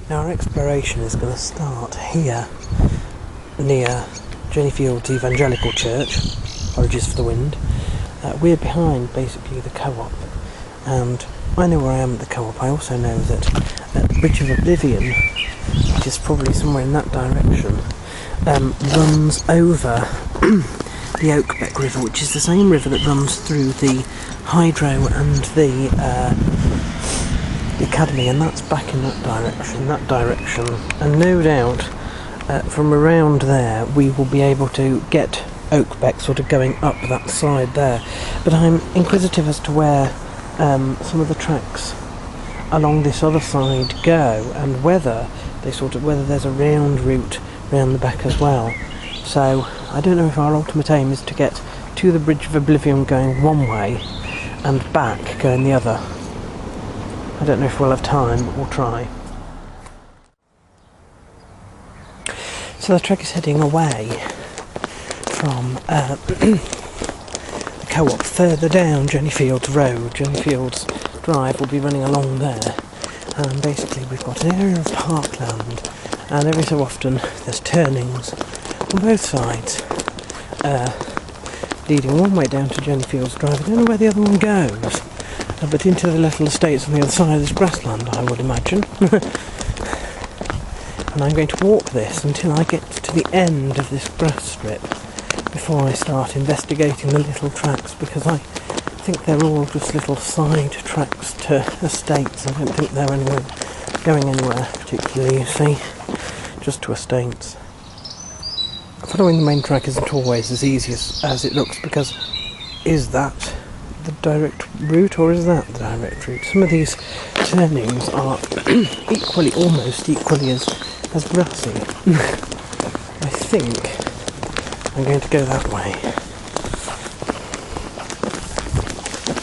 Now our exploration is going to start here near Jennyfields Evangelical Church, Apologies for the wind. We're behind basically the co-op, and I know where I am at the co-op. I also know that the Bridge of Oblivion, which is probably somewhere in that direction, runs over the Oakbeck River, which is the same river that runs through the Hydro and the Academy, and that's back in that direction. And no doubt from around there we will be able to get Oakbeck sort of going up that side there. But I'm inquisitive as to where some of the tracks along this other side go, and whether there's a round route round the back as well. So I don't know if our ultimate aim is to get to the Bridge of Oblivion going one way and back going the other. I don't know if we'll have time, but we'll try. So the trek is heading away from the co-op further down Jennyfields Road. Jennyfields Drive will be running along there, and basically we've got an area of parkland, and every so often there's turnings on both sides, leading one way down to Jennyfields Drive. I don't know where the other one goes, but into the little estates on the other side of this grassland, I would imagine. And I'm going to walk this until I get to the end of this grass strip before I start investigating the little tracks, because I think they're all just little side tracks to estates. I don't think they're going anywhere particularly, you see, just to estates. Following the main track isn't always as easy as it looks, because is that the direct route or is that the direct route? Some of these turnings are almost equally as grassy. I think I'm going to go that way.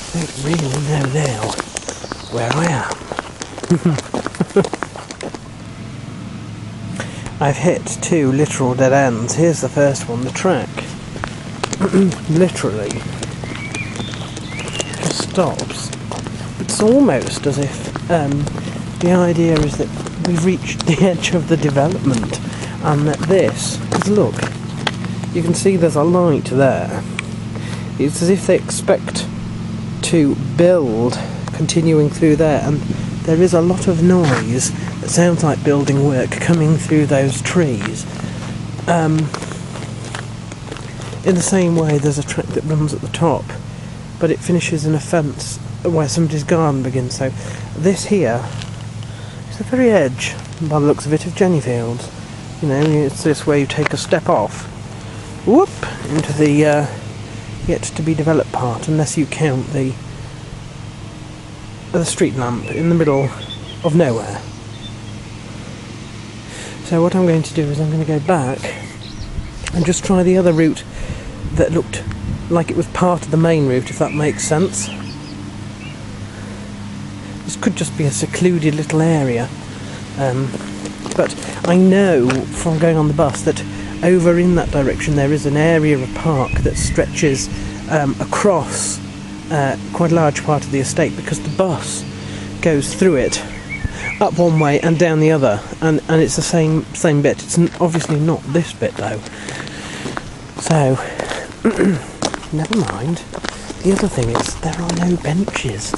I don't really know now where I am. I've hit 2 literal dead ends. Here's the first one. The track literally just stops. It's almost as if the idea is that we've reached the edge of the development, and that this, because look, you can see there's a light there. It's as if they expect to build continuing through there, and there is a lot of noise that sounds like building work coming through those trees. In the same way, there's a track that runs at the top, but it finishes in a fence where somebody's garden begins. So this here is the very edge, by the looks of it, of Jennyfields. You know, it's this where you take a step off, whoop, into the yet to be developed part, unless you count the street lamp in the middle of nowhere. So what I'm going to do is I'm going to go back and just try the other route that looked like it was part of the main route, if that makes sense. This could just be a secluded little area, but I know from going on the bus that over in that direction there is an area of park that stretches across quite a large part of the estate, because the bus goes through it up one way and down the other, and it's the same bit. It's obviously not this bit though, so never mind. The other thing is there are no benches.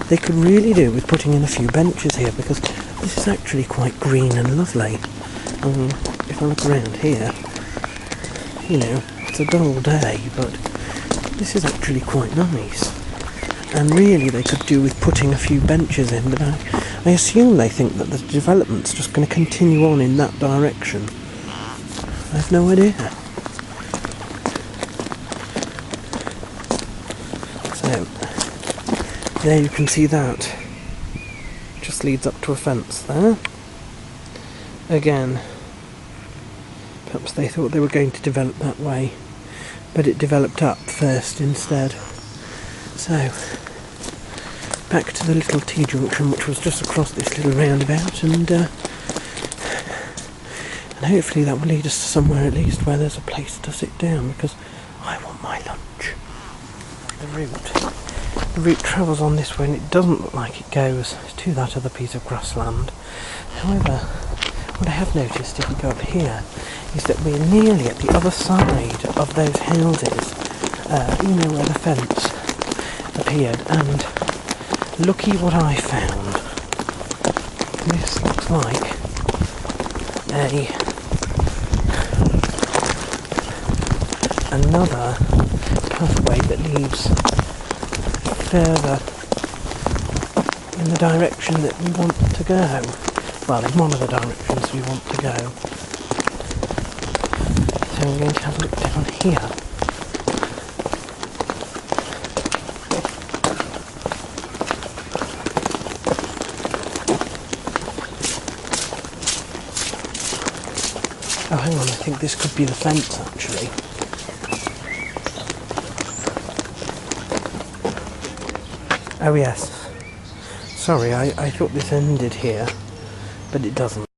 They could really do with putting in a few benches here, because this is actually quite green and lovely. If I look around here, you know, it's a dull day, but this is actually quite nice. And really they could do with putting a few benches in, but I assume they think that the development's just going to continue on in that direction. I have no idea. So, there you can see that. Just leads up to a fence there. Again, perhaps they thought they were going to develop that way, but it developed up first instead. So, back to the little T-junction, which was just across this little roundabout, and hopefully that will lead us to somewhere at least where there's a place to sit down, because I want my lunch. The route the route travels on this way, and it doesn't look like it goes to that other piece of grassland. However, what I have noticed if we go up here is that we're nearly at the other side of those houses, where the fence appeared, and looky what I found. This looks like another pathway that leads further in the direction that we want to go. Well, in one of the directions we want to go. So I'm going to have a look down here. Oh, hang on, I think this could be the fence, actually. Oh, yes. Sorry, I thought this ended here, but it doesn't.